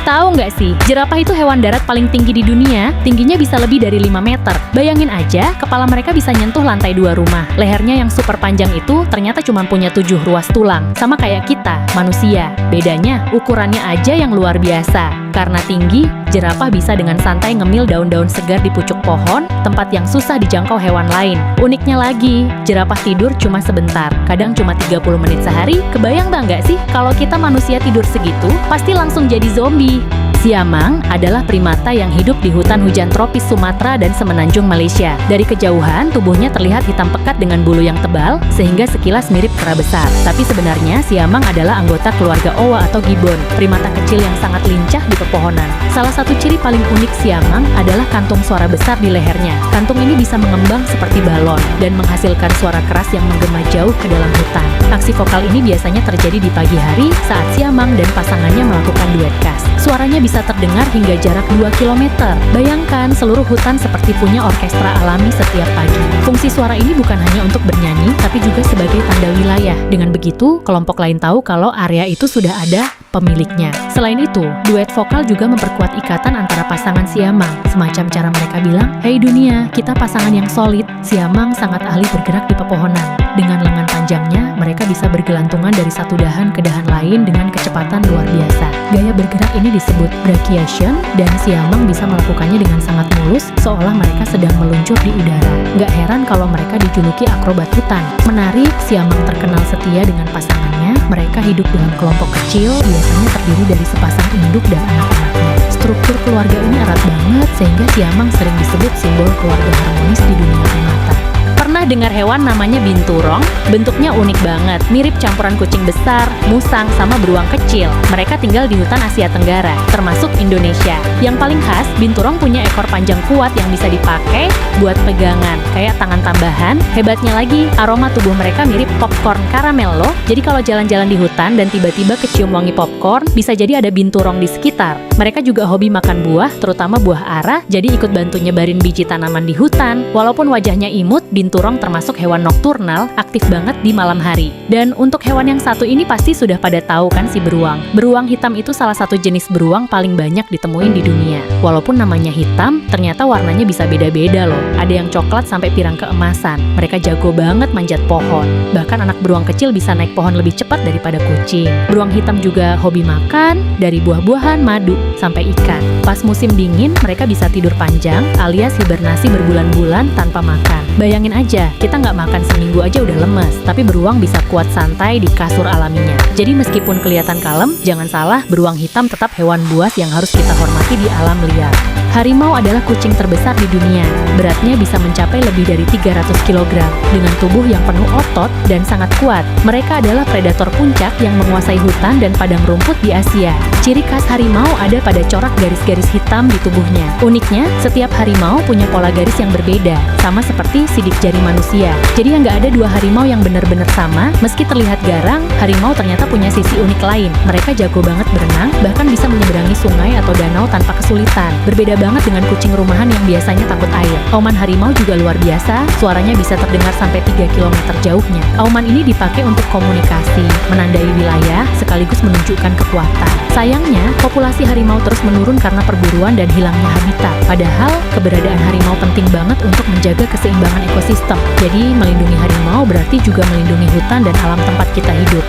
Tahu nggak sih, jerapah itu hewan darat paling tinggi di dunia, tingginya bisa lebih dari 5 meter. Bayangin aja, kepala mereka bisa nyentuh lantai 2 rumah. Lehernya yang super panjang itu ternyata cuma punya 7 ruas tulang. Sama kayak kita, manusia. Bedanya, ukurannya aja yang luar biasa. Karena tinggi, jerapah bisa dengan santai ngemil daun-daun segar di pucuk pohon, tempat yang susah dijangkau hewan lain. Uniknya lagi, jerapah tidur cuma sebentar, kadang cuma 30 menit sehari. Kebayang nggak sih kalau kita manusia tidur segitu, pasti langsung jadi zombie. Siamang adalah primata yang hidup di hutan hujan tropis Sumatera dan semenanjung Malaysia. Dari kejauhan, tubuhnya terlihat hitam pekat dengan bulu yang tebal, sehingga sekilas mirip kera besar. Tapi sebenarnya, siamang adalah anggota keluarga owa atau gibbon, primata kecil yang sangat lincah di pepohonan. Salah satu ciri paling unik siamang adalah kantung suara besar di lehernya. Kantung ini bisa mengembang seperti balon dan menghasilkan suara keras yang menggema jauh ke dalam hutan. Aksi vokal ini biasanya terjadi di pagi hari saat siamang dan pasangannya melakukan duet khas. Suaranya bisa terdengar hingga jarak 2 km. Bayangkan, seluruh hutan seperti punya orkestra alami setiap pagi. Fungsi suara ini bukan hanya untuk bernyanyi, tapi juga sebagai tanda wilayah. Dengan begitu, kelompok lain tahu kalau area itu sudah ada pemiliknya. Selain itu, duet vokal juga memperkuat ikatan antara pasangan siamang. Semacam cara mereka bilang, "Hei dunia, kita pasangan yang solid." Siamang sangat ahli bergerak di pepohonan. Dengan lengan panjangnya, mereka bisa bergelantungan dari satu dahan ke dahan lain dengan kecepatan luar biasa. Gaya bergerak ini disebut brachiation, dan siamang bisa melakukannya dengan sangat mulus, seolah mereka sedang meluncur di udara. Nggak heran kalau mereka dijuluki akrobat hutan. Menarik, siamang terkenal setia dengan pasangannya. Mereka hidup dalam kelompok kecil, biasanya terdiri dari sepasang induk dan anak-anaknya. Struktur keluarga ini erat banget, sehingga siamang sering disebut simbol keluarga harmonis di dunia primata. Pernah dengar hewan namanya binturong? Bentuknya unik banget, mirip campuran kucing besar, musang, sama beruang kecil. Mereka tinggal di hutan Asia Tenggara, termasuk Indonesia. Yang paling khas, binturong punya ekor panjang kuat yang bisa dipakai buat pegangan, kayak tangan tambahan. Hebatnya lagi, aroma tubuh mereka mirip popcorn karamel loh. Jadi kalau jalan-jalan di hutan dan tiba-tiba kecium wangi popcorn, bisa jadi ada binturong di sekitar. Mereka juga hobi makan buah, terutama buah ara, jadi ikut bantu nyebarin biji tanaman di hutan. Walaupun wajahnya imut, binturong termasuk hewan nokturnal, aktif banget di malam hari. Dan untuk hewan yang satu ini pasti sudah pada tahu kan si beruang. Beruang hitam itu salah satu jenis beruang paling banyak ditemuin di dunia. Walaupun namanya hitam, ternyata warnanya bisa beda-beda loh. Ada yang coklat sampai pirang keemasan. Mereka jago banget manjat pohon. Bahkan anak beruang kecil bisa naik pohon lebih cepat daripada kucing. Beruang hitam juga hobi makan, dari buah-buahan, madu, sampai ikan. Pas musim dingin, mereka bisa tidur panjang alias hibernasi berbulan-bulan tanpa makan. Bayangin aja, kita nggak makan seminggu aja udah lemes, tapi beruang bisa kuat santai di kasur alaminya. Jadi meskipun kelihatan kalem, jangan salah, beruang hitam tetap hewan buas yang harus kita hormati di alam liar. Harimau adalah kucing terbesar di dunia. Beratnya bisa mencapai lebih dari 300 kg, dengan tubuh yang penuh otot dan sangat kuat. Mereka adalah predator puncak yang menguasai hutan dan padang rumput di Asia. Ciri khas harimau ada pada corak garis-garis hitam di tubuhnya. Uniknya, setiap harimau punya pola garis yang berbeda, sama seperti sidik jari manusia. Jadi nggak ada dua harimau yang benar-benar sama. Meski terlihat garang, harimau ternyata punya sisi unik lain. Mereka jago banget berenang, bahkan bisa menyeberangi sungai atau danau tanpa kesulitan. Berbeda banget dengan kucing rumahan yang biasanya takut air. Auman harimau juga luar biasa, suaranya bisa terdengar sampai 3 km jauhnya. Auman ini dipakai untuk komunikasi, menandai wilayah, sekaligus menunjukkan kekuatan. Sayangnya, populasi harimau terus menurun karena perburuan dan hilangnya habitat. Padahal, keberadaan harimau penting banget untuk menjaga keseimbangan ekosistem. Jadi, melindungi harimau berarti juga melindungi hutan dan alam tempat kita hidup.